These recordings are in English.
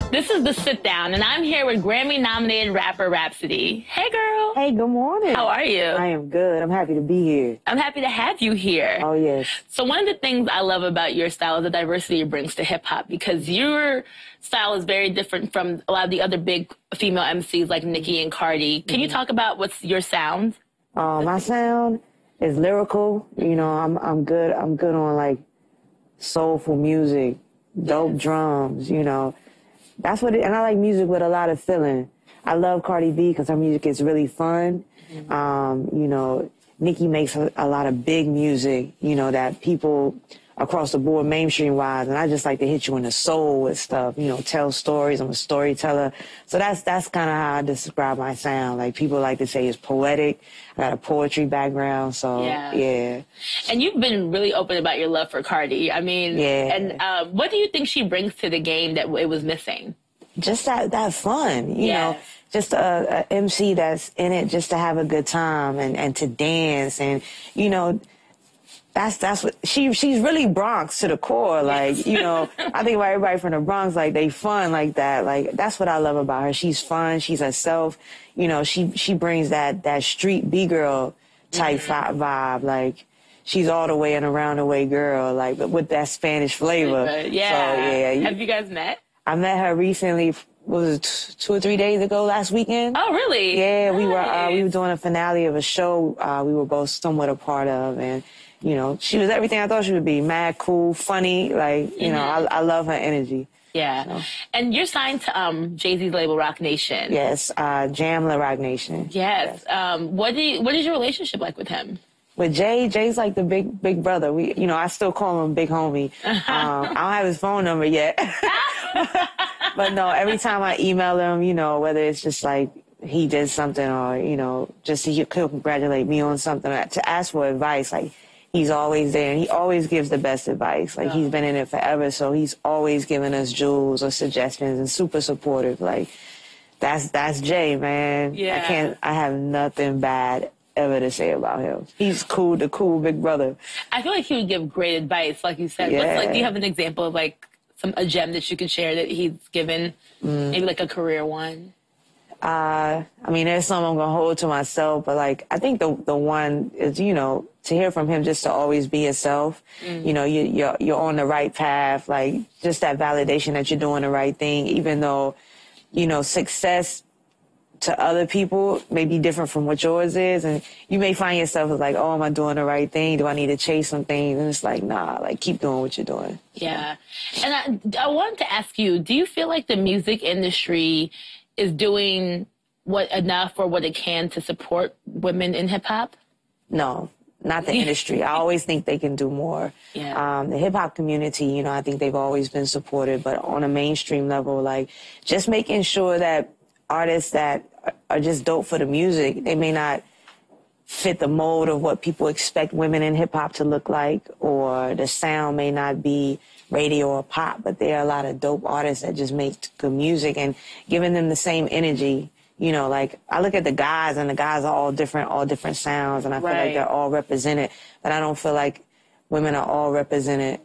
This is The Sit Down, and I'm here with Grammy-nominated rapper Rapsody. Hey, girl. Hey, good morning. How are you? I am good. I'm happy to be here. I'm happy to have you here. Oh, yes. So one of the things I love about your style is the diversity it brings to hip-hop, because your style is very different from a lot of the other big female MCs like Nicki and Cardi. Can you talk about what's your sound? My sound is lyrical. You know, I'm good on, like, soulful music, dope drums, you know. That's what and I like music with a lot of feeling. I love Cardi B because her music is really fun. You know, Nicki makes a lot of big music, you know, that people across the board, mainstream-wise, and I just like to hit you in the soul with stuff, you know, tell stories. I'm a storyteller. So that's kind of how I describe my sound. Like, people like to say it's poetic. I got a poetry background, so, yeah. And you've been really open about your love for Cardi. I mean, and what do you think she brings to the game that it was missing? Just that fun, you know. Just a MC that's in it just to have a good time and to dance, and, you know, that's what she's really Bronx to the core. Like, you know, I think about everybody from the Bronx, like, they fun like that. Like, that's what I love about her. She's fun. She's herself. You know, she brings that street B-girl type vibe. Like, she's all the way and around the way girl, like, but with that Spanish flavor. Yeah. So, yeah. Have you guys met? I met her recently. Was it 2 or 3 days ago last weekend? Oh, really? Yeah, nice. we were doing a finale of a show we were both somewhat a part of, and, you know, she was everything I thought she would be. Mad, cool, funny, like, you know, I love her energy. Yeah. So. And you're signed to Jay-Z's label, Roc Nation. Yes, Jamla Roc Nation. Yes. What is your relationship like with him? With Jay's like the big brother. You know, I still call him Big Homie. I don't have his phone number yet. But no, every time I email him, you know, whether it's just like he did something or, you know, just he'll congratulate me on something, to ask for advice, like, he's always there, and he always gives the best advice. Like, he's been in it forever, so he's always giving us jewels or suggestions and super supportive. Like, that's Jay, man. Yeah. I have nothing bad ever to say about him. He's cool, the cool big brother. I feel like he would give great advice, like you said. Yeah. Do you have an example of, like, a gem that you could share that he's given, maybe like a career one? I mean, there's some I'm going to hold to myself, but, like, I think the one is, you know, to hear from him just to always be yourself. You know, you're on the right path, like, just that validation that you're doing the right thing, even though, you know, success to other people may be different from what yours is, and you may find yourself as like, oh, am I doing the right thing? Do I need to chase some things? And it's like, nah, like, keep doing what you're doing. Yeah. And I wanted to ask you, do you feel like the music industry is doing enough or what it can to support women in hip-hop? No, not the industry. I always think they can do more. Yeah. The hip-hop community, you know, I think they've always been supported, but on a mainstream level, like, just making sure that artists that are just dope for the music, they may not fit the mold of what people expect women in hip-hop to look like, or the sound may not be radio or pop, but there are a lot of dope artists that just make good music, and giving them the same energy. You know, like, I look at the guys, and the guys are all different sounds, and I feel like they're all represented, but I don't feel like women are all represented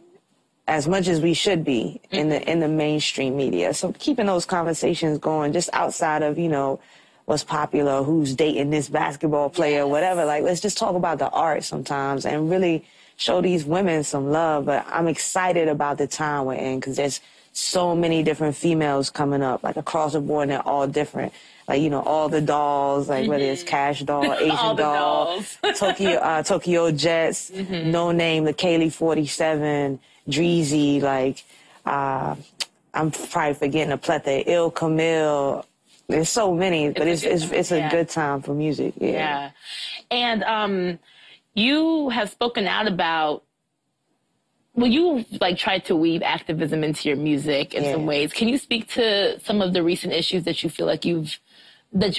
as much as we should be in the mainstream media. So keeping those conversations going just outside of, you know, what's popular, who's dating this basketball player, whatever. Like, let's just talk about the art sometimes and really show these women some love. But I'm excited about the time we're in, because there's so many different females coming up, like, across the board, and they're all different. Like, you know, all the dolls, like, whether it's Cash Doll, Asian Doll, Tokyo Jets, No Name, the Kaylee 47, Dreezy, like, I'm probably forgetting a plethora, Il Camille. There's so many, but it's a good time for music. Yeah. And you have spoken out about, well, you, like, tried to weave activism into your music in some ways. Can you speak to some of the recent issues that you feel like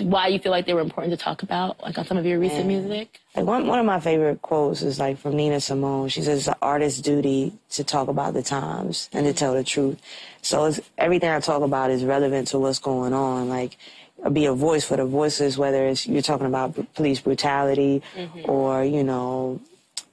why you feel like they were important to talk about, like, on some of your recent music? Like, one of my favorite quotes is, like, from Nina Simone. She says, it's an artist's duty to talk about the times and to tell the truth. So everything I talk about is relevant to what's going on. Like, be a voice for the voiceless, whether it's you're talking about police brutality or, you know,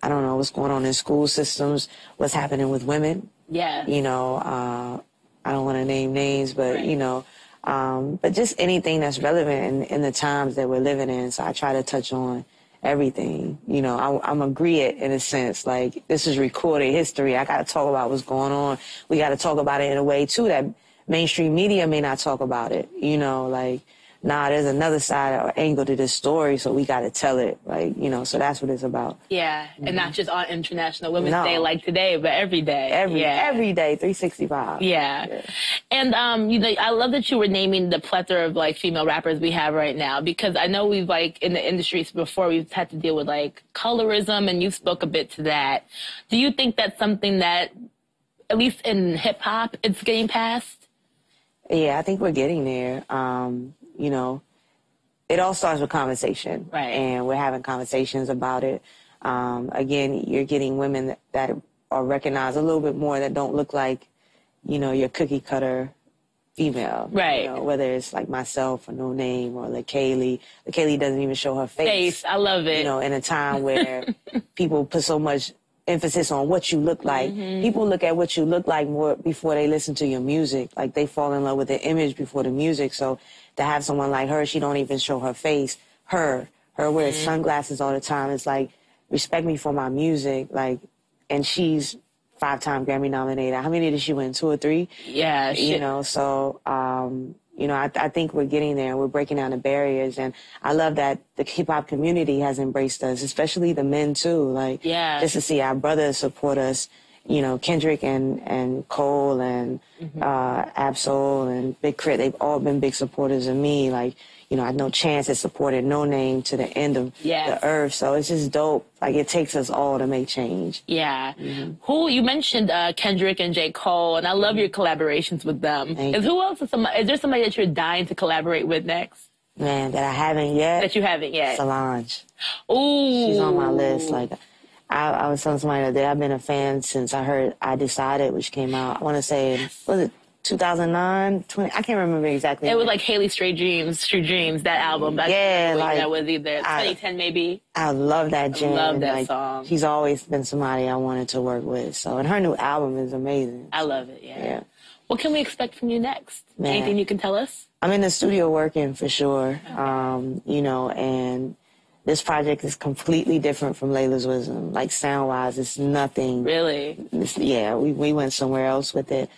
I don't know, what's going on in school systems, what's happening with women. Yeah. You know, I don't want to name names, but, right. you know, but just anything that's relevant in the times that we're living in. So I try to touch on everything. You know, I'm a griot in a sense. Like, this is recorded history. I got to talk about what's going on. We got to talk about it in a way, too, that mainstream media may not talk about it. You know, like, nah, there's another side or angle to this story, so we got to tell it. Like, you know, so that's what it's about. Yeah, and not just on International Women's Day like today, but every day. Every day, 365. Yeah. And, you know, I love that you were naming the plethora of, like, female rappers we have right now, because I know we've, like, in the industry before, we've had to deal with, like, colorism, and you spoke a bit to that. Do you think that's something that, at least in hip-hop, it's getting past? Yeah, I think we're getting there. You know, it all starts with conversation. Right. And we're having conversations about it. Again, you're getting women that are recognized a little bit more that don't look like, you know, your cookie cutter female. Right. You know, whether it's like myself or No Name or LaKaylee. LaKaylee doesn't even show her face. I love it. You know, in a time where people put so much emphasis on what you look like. People look at what you look like more before they listen to your music. Like, they fall in love with the image before the music. So to have someone like her, she don't even show her face. Her wears sunglasses all the time. It's like, respect me for my music. Like, and she's 5-time Grammy-nominated. How many did she win? 2 or 3? Yeah. You know, so, you know, I think we're getting there. We're breaking down the barriers. And I love that the hip-hop community has embraced us, especially the men, too. Like, just to see our brothers support us. You know, Kendrick and Cole and Absol and Big Crit, they've all been big supporters of me. Like, you know, I know Chance has supported No Name to the end of the earth. So it's just dope. Like, it takes us all to make change. Yeah. Who, you mentioned Kendrick and J. Cole, and I love your collaborations with them. Who else is there somebody that you're dying to collaborate with next? Man, that I haven't yet. That you haven't yet. Solange. Ooh. She's on my list. Like, I was telling somebody the other day, I've been a fan since I heard I Decided, which came out, I want to say, was it 2009, 20? I can't remember exactly. It was like Haley Stray Dreams, that album. Yeah, like, that was either 2010 maybe. I love that jam. I love that like, song. She's always been somebody I wanted to work with. So, and her new album is amazing. I love it, yeah. What can we expect from you next? Man, anything you can tell us? I'm in the studio working for sure. Okay. You know, and this project is completely different from Layla's Wisdom. Like, sound-wise, it's nothing. Really? We went somewhere else with it.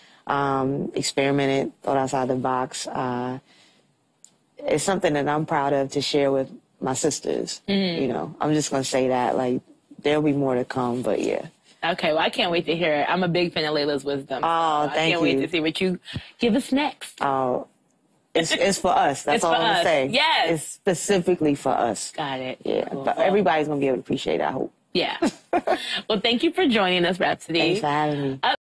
Experimented, thought outside the box. It's something that I'm proud of to share with my sisters. You know, I'm just going to say that. Like, there'll be more to come, but yeah. Okay, well, I can't wait to hear it. I'm a big fan of Layla's Wisdom. Oh, thank you. I can't wait to see what you give us next. Oh, it's for us. That's all I'm going to say. Yes. It's specifically for us. Got it. Yeah, cool. But everybody's going to be able to appreciate it, I hope. Yeah. Well, thank you for joining us, Rapsody. Thanks for having me.